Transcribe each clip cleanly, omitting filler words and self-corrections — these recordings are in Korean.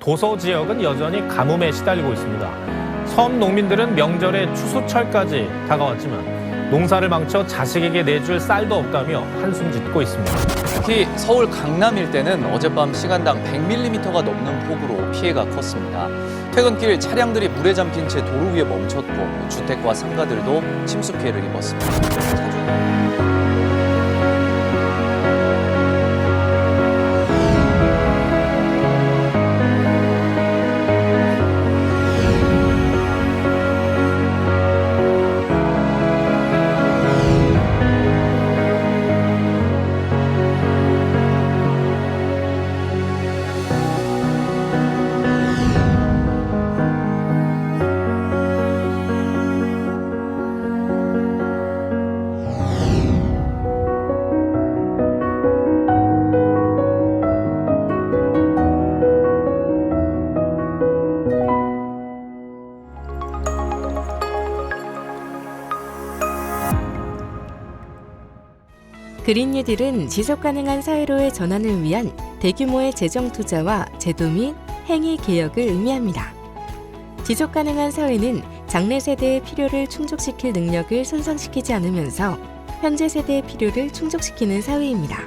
도서 지역은 여전히 가뭄에 시달리고 있습니다. 섬 농민들은 명절에 추수철까지 다가왔지만 농사를 망쳐 자식에게 내줄 쌀도 없다며 한숨 짓고 있습니다. 특히 서울 강남 일대는 어젯밤 시간당 100mm가 넘는 폭우로 피해가 컸습니다. 퇴근길 차량들이 물에 잠긴 채 도로 위에 멈췄고 주택과 상가들도 침수 피해를 입었습니다. 그린 뉴딜은 지속가능한 사회로의 전환을 위한 대규모의 재정 투자와 제도 및 행위 개혁을 의미합니다. 지속가능한 사회는 장래 세대의 필요를 충족시킬 능력을 손상시키지 않으면서 현재 세대의 필요를 충족시키는 사회입니다.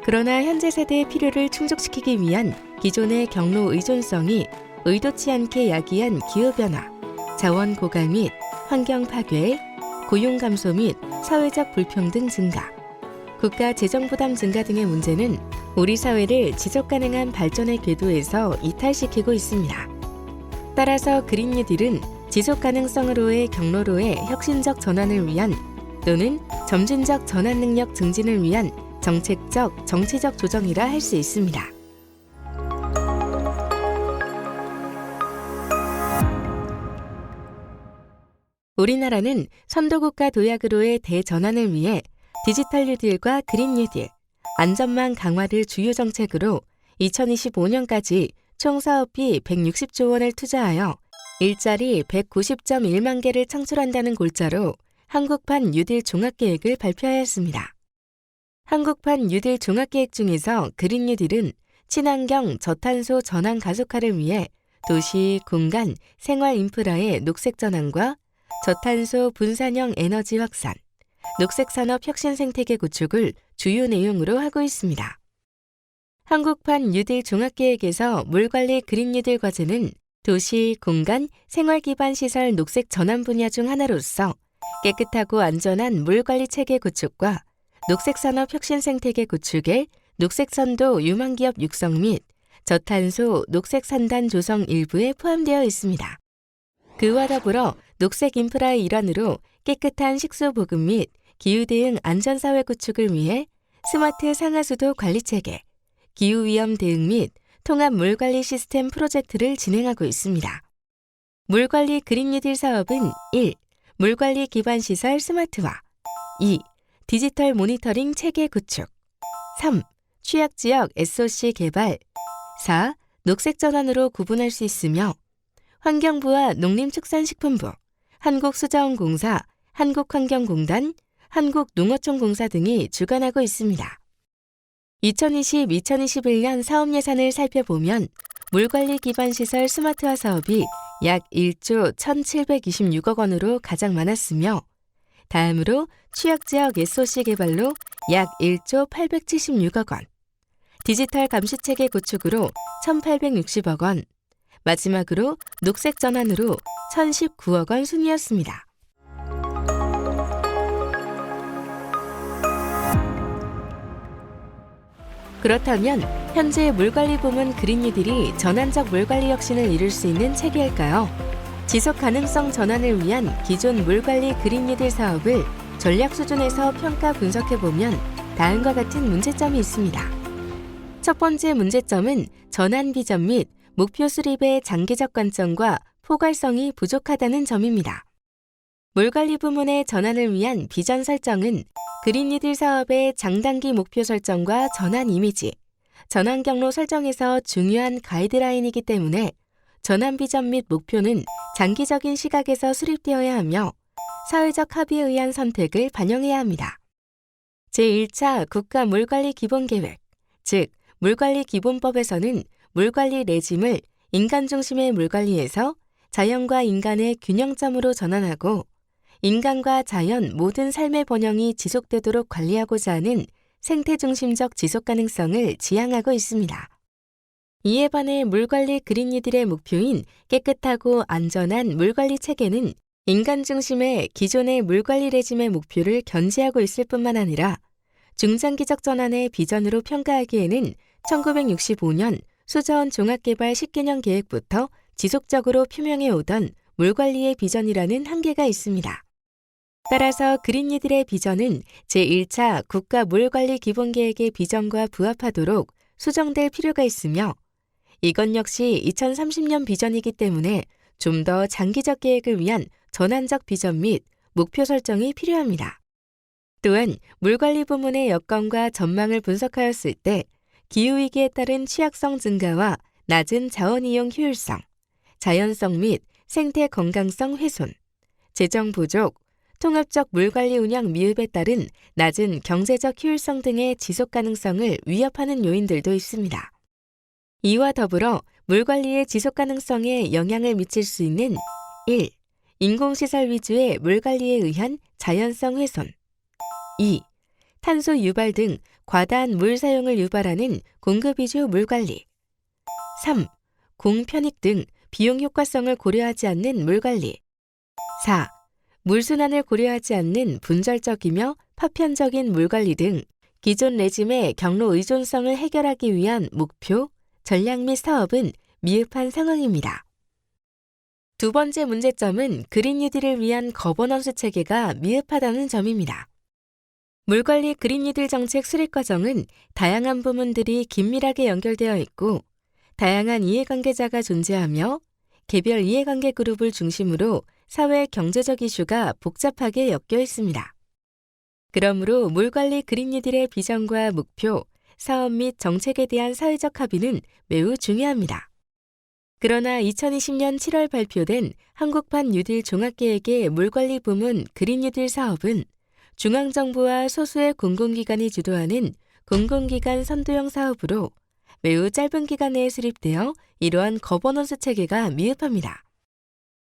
그러나 현재 세대의 필요를 충족시키기 위한 기존의 경로 의존성이 의도치 않게 야기한 기후변화, 자원 고갈 및 환경 파괴, 고용 감소 및 사회적 불평등 증가, 국가 재정 부담 증가 등의 문제는 우리 사회를 지속가능한 발전의 궤도에서 이탈시키고 있습니다. 따라서 그린 뉴딜은 지속가능성으로의 경로로의 혁신적 전환을 위한 또는 점진적 전환 능력 증진을 위한 정책적, 정치적 조정이라 할 수 있습니다. 우리나라는 선도국가 도약으로의 대전환을 위해 디지털 뉴딜과 그린 뉴딜, 안전망 강화를 주요 정책으로 2025년까지 총 사업비 160조 원을 투자하여 일자리 190.1만 개를 창출한다는 골자로 한국판 뉴딜 종합계획을 발표하였습니다. 한국판 뉴딜 종합계획 중에서 그린 뉴딜은 친환경 저탄소 전환 가속화를 위해 도시, 공간, 생활 인프라의 녹색 전환과 저탄소 분산형 에너지 확산, 녹색산업 혁신 생태계 구축을 주요 내용으로 하고 있습니다. 한국판 뉴딜 종합계획에서 물관리 그린 뉴딜 과제는 도시, 공간, 생활기반 시설 녹색 전환 분야 중 하나로서 깨끗하고 안전한 물관리 체계 구축과 녹색산업 혁신 생태계 구축에 녹색선도 유망기업 육성 및 저탄소 녹색산단 조성 일부에 포함되어 있습니다. 그와 더불어 녹색 인프라의 일환으로 깨끗한 식수 보급 및 기후대응 안전사회 구축을 위해 스마트 상하수도 관리체계, 기후위험 대응 및 통합 물관리 시스템 프로젝트를 진행하고 있습니다. 물관리 그린 뉴딜 사업은 1. 물관리 기반 시설 스마트화, 2. 디지털 모니터링 체계 구축, 3. 취약지역 SOC 개발, 4. 녹색 전환으로 구분할 수 있으며 환경부와 농림축산식품부, 한국수자원공사, 한국환경공단, 한국농어촌공사 등이 주관하고 있습니다. 2020-2021년 사업 예산을 살펴보면 물관리 기반 시설 스마트화 사업이 약 1조 1,726억 원으로 가장 많았으며 다음으로 취약지역 SOC 개발로 약 1조 876억 원, 디지털 감시체계 구축으로 1,860억 원, 마지막으로 녹색 전환으로 1,019억 원 순이었습니다. 그렇다면 현재 물관리 부문 그린 뉴딜이 전환적 물관리 혁신을 이룰 수 있는 체계일까요? 지속 가능성 전환을 위한 기존 물관리 그린 뉴딜 사업을 전략 수준에서 평가 분석해보면 다음과 같은 문제점이 있습니다. 첫 번째 문제점은 전환 비전 및 목표 수립의 장기적 관점과 포괄성이 부족하다는 점입니다. 물관리 부문의 전환을 위한 비전 설정은 그린 뉴딜 사업의 장단기 목표 설정과 전환 이미지, 전환 경로 설정에서 중요한 가이드라인이기 때문에 전환 비전 및 목표는 장기적인 시각에서 수립되어야 하며 사회적 합의에 의한 선택을 반영해야 합니다. 제1차 국가 물관리 기본계획, 즉 물관리 기본법에서는 물관리 레짐을 인간 중심의 물관리에서 자연과 인간의 균형점으로 전환하고 인간과 자연 모든 삶의 번영이 지속되도록 관리하고자 하는 생태 중심적 지속 가능성을 지향하고 있습니다. 이에 반해 물관리 그린뉴딜의 목표인 깨끗하고 안전한 물관리 체계는 인간 중심의 기존의 물관리 레짐의 목표를 견지하고 있을 뿐만 아니라 중장기적 전환의 비전으로 평가하기에는 1965년 수자원 종합개발 10개년 계획부터 지속적으로 표명해 오던 물관리의 비전이라는 한계가 있습니다. 따라서 그린뉴딜의 비전은 제1차 국가 물관리 기본계획의 비전과 부합하도록 수정될 필요가 있으며 이것 역시 2030년 비전이기 때문에 좀 더 장기적 계획을 위한 전환적 비전 및 목표 설정이 필요합니다. 또한 물관리 부문의 여건과 전망을 분석하였을 때 기후위기에 따른 취약성 증가와 낮은 자원 이용 효율성, 자연성 및 생태 건강성 훼손, 재정 부족, 통합적 물관리 운영 미흡에 따른 낮은 경제적 효율성 등의 지속 가능성을 위협하는 요인들도 있습니다. 이와 더불어 물관리의 지속 가능성에 영향을 미칠 수 있는 1. 인공시설 위주의 물관리에 의한 자연성 훼손 2. 탄소 유발 등 과다한 물 사용을 유발하는 공급 위주 물관리 3. 공편익 등 비용 효과성을 고려하지 않는 물관리 4. 물순환을 고려하지 않는 분절적이며 파편적인 물관리 등 기존 레짐의 경로 의존성을 해결하기 위한 목표, 전략 및 사업은 미흡한 상황입니다. 두 번째 문제점은 그린뉴딜을 위한 거버넌스 체계가 미흡하다는 점입니다. 물관리 그린뉴딜 정책 수립 과정은 다양한 부문들이 긴밀하게 연결되어 있고 다양한 이해관계자가 존재하며 개별 이해관계 그룹을 중심으로 사회 경제적 이슈가 복잡하게 엮여 있습니다. 그러므로 물관리 그린뉴딜의 비전과 목표, 사업 및 정책에 대한 사회적 합의는 매우 중요합니다. 그러나 2020년 7월 발표된 한국판 뉴딜 종합계획의 물관리 부문 그린뉴딜 사업은 중앙정부와 소수의 공공기관이 주도하는 공공기관 선도형 사업으로 매우 짧은 기간 내에 수립되어 이러한 거버넌스 체계가 미흡합니다.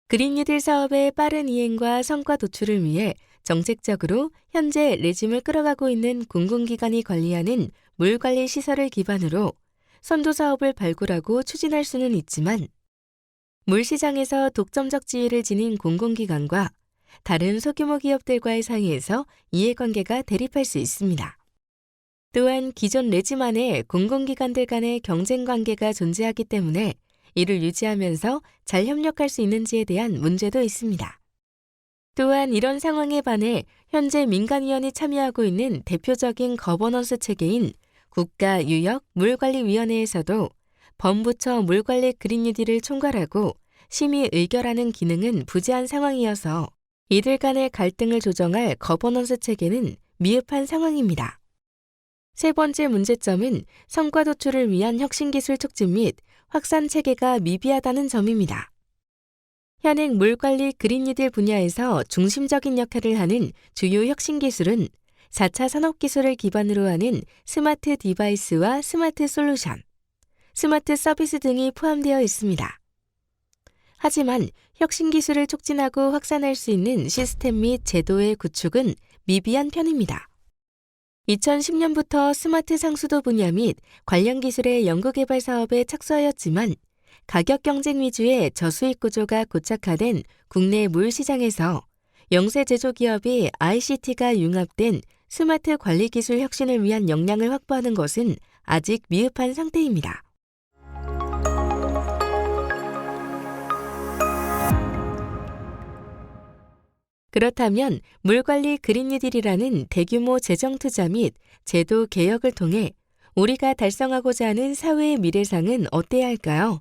그린뉴딜 사업의 빠른 이행과 성과 도출을 위해 정책적으로 현재 레짐을 끌어가고 있는 공공기관이 관리하는 물관리 시설을 기반으로 선도 사업을 발굴하고 추진할 수는 있지만 물시장에서 독점적 지위를 지닌 공공기관과 다른 소규모 기업들과의 사이에서 이해관계가 대립할 수 있습니다. 또한 기존 레짐 안에 공공기관들 간의 경쟁 관계가 존재하기 때문에 이를 유지하면서 잘 협력할 수 있는지에 대한 문제도 있습니다. 또한 이런 상황에 반해 현재 민간위원이 참여하고 있는 대표적인 거버넌스 체계인 국가유역 물관리위원회에서도 범부처 물관리 그린뉴딜을 총괄하고 심의 의결하는 기능은 부재한 상황이어서 이들 간의 갈등을 조정할 거버넌스 체계는 미흡한 상황입니다. 세 번째 문제점은 성과 도출을 위한 혁신기술 촉진 및 확산 체계가 미비하다는 점입니다. 현행 물관리 그린뉴딜 분야에서 중심적인 역할을 하는 주요 혁신기술은 4차 산업기술을 기반으로 하는 스마트 디바이스와 스마트 솔루션, 스마트 서비스 등이 포함되어 있습니다. 하지만 혁신기술을 촉진하고 확산할 수 있는 시스템 및 제도의 구축은 미비한 편입니다. 2010년부터 스마트 상수도 분야 및 관련 기술의 연구개발 사업에 착수하였지만 가격 경쟁 위주의 저수익 구조가 고착화된 국내 물 시장에서 영세 제조기업이 ICT가 융합된 스마트 관리 기술 혁신을 위한 역량을 확보하는 것은 아직 미흡한 상태입니다. 그렇다면 물관리 그린뉴딜이라는 대규모 재정 투자 및 제도 개혁을 통해 우리가 달성하고자 하는 사회의 미래상은 어때야 할까요?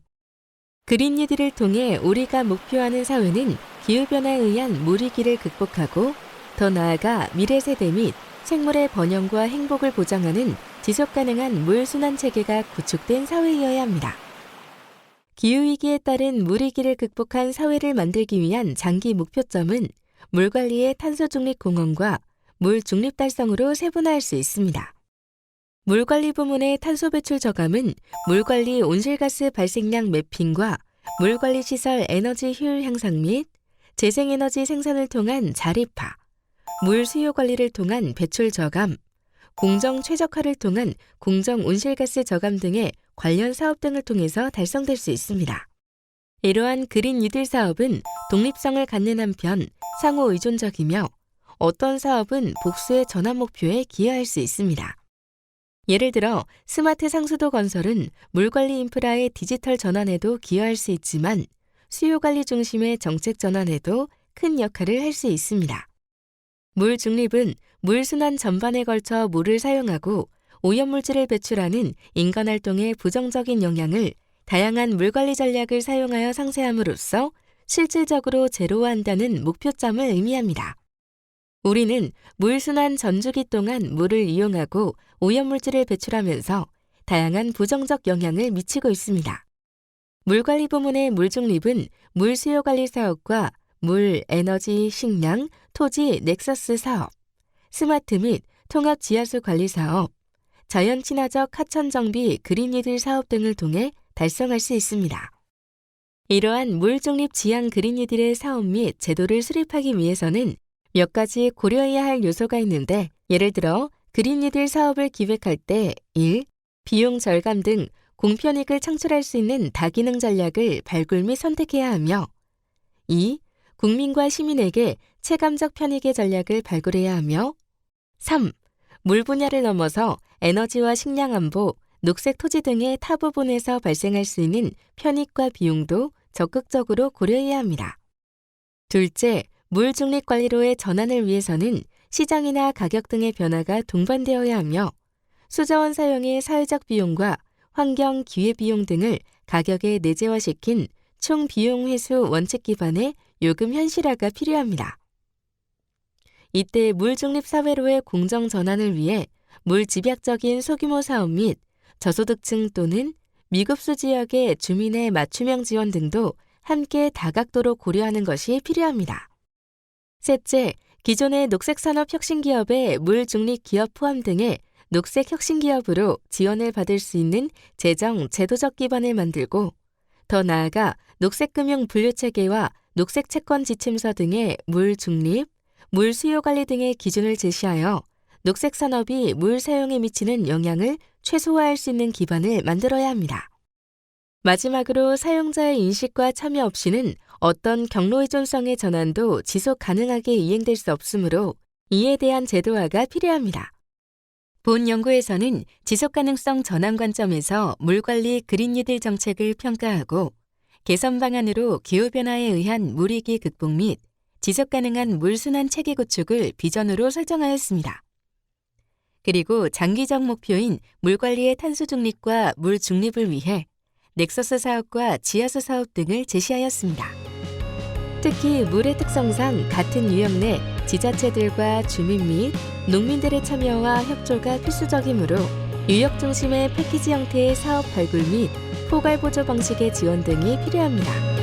그린뉴딜을 통해 우리가 목표하는 사회는 기후변화에 의한 물위기를 극복하고 더 나아가 미래 세대 및 생물의 번영과 행복을 보장하는 지속가능한 물순환 체계가 구축된 사회이어야 합니다. 기후위기에 따른 물위기를 극복한 사회를 만들기 위한 장기 목표점은 물관리의 탄소 중립 공헌과 물 중립 달성으로 세분화할 수 있습니다. 물관리 부문의 탄소 배출 저감은 물관리 온실가스 발생량 매핑과 물관리 시설 에너지 효율 향상 및 재생에너지 생산을 통한 자립화, 물 수요 관리를 통한 배출 저감, 공정 최적화를 통한 공정 온실가스 저감 등의 관련 사업 등을 통해서 달성될 수 있습니다. 이러한 그린 뉴딜 사업은 독립성을 갖는 한편 상호 의존적이며 어떤 사업은 복수의 전환 목표에 기여할 수 있습니다. 예를 들어 스마트 상수도 건설은 물관리 인프라의 디지털 전환에도 기여할 수 있지만 수요관리 중심의 정책 전환에도 큰 역할을 할 수 있습니다. 물 중립은 물 순환 전반에 걸쳐 물을 사용하고 오염물질을 배출하는 인간 활동의 부정적인 영향을 다양한 물관리 전략을 사용하여 상쇄함으로써 실질적으로 제로화한다는 목표점을 의미합니다. 우리는 물순환 전주기 동안 물을 이용하고 오염물질을 배출하면서 다양한 부정적 영향을 미치고 있습니다. 물관리 부문의 물중립은 물수요관리 사업과 물, 에너지, 식량, 토지, 넥서스 사업, 스마트 및 통합 지하수 관리 사업, 자연 친화적 하천 정비 그린 뉴딜 사업 등을 통해 달성할 수 있습니다. 이러한 물중립 지향 그린 뉴딜의 사업 및 제도를 수립하기 위해서는 몇 가지 고려해야 할 요소가 있는데 예를 들어 그린 뉴딜 사업을 기획할 때 1. 비용 절감 등 공편익을 창출할 수 있는 다기능 전략을 발굴 및 선택해야 하며 2. 국민과 시민에게 체감적 편익의 전략을 발굴해야 하며 3. 물 분야를 넘어서 에너지와 식량 안보, 녹색 토지 등의 타 부분에서 발생할 수 있는 편익과 비용도 적극적으로 고려해야 합니다. 둘째, 물 중립 관리로의 전환을 위해서는 시장이나 가격 등의 변화가 동반되어야 하며 수자원 사용의 사회적 비용과 환경, 기회비용 등을 가격에 내재화시킨 총 비용 회수 원칙 기반의 요금 현실화가 필요합니다. 이때 물 중립 사회로의 공정 전환을 위해 물 집약적인 소규모 사업 및 저소득층 또는 미급수 지역의 주민의 맞춤형 지원 등도 함께 다각도로 고려하는 것이 필요합니다. 셋째, 기존의 녹색산업 혁신기업의 물 중립 기업 포함 등의 녹색 혁신기업으로 지원을 받을 수 있는 재정, 제도적 기반을 만들고 더 나아가 녹색금융 분류체계와 녹색채권 지침서 등의 물 중립, 물 수요 관리 등의 기준을 제시하여 녹색산업이 물 사용에 미치는 영향을 최소화할 수 있는 기반을 만들어야 합니다. 마지막으로 사용자의 인식과 참여 없이는 어떤 경로의존성의 전환도 지속 가능하게 이행될 수 없으므로 이에 대한 제도화가 필요합니다. 본 연구에서는 지속가능성 전환 관점에서 물관리 그린 뉴딜 정책을 평가하고 개선 방안으로 기후변화에 의한 물위기 극복 및 지속가능한 물순환 체계 구축을 비전으로 설정하였습니다. 그리고 장기적 목표인 물관리의 탄소 중립과 물 중립을 위해 넥서스 사업과 지하수 사업 등을 제시하였습니다. 특히 물의 특성상 같은 유역 내 지자체들과 주민 및 농민들의 참여와 협조가 필수적이므로 유역 중심의 패키지 형태의 사업 발굴 및 포괄 보조 방식의 지원 등이 필요합니다.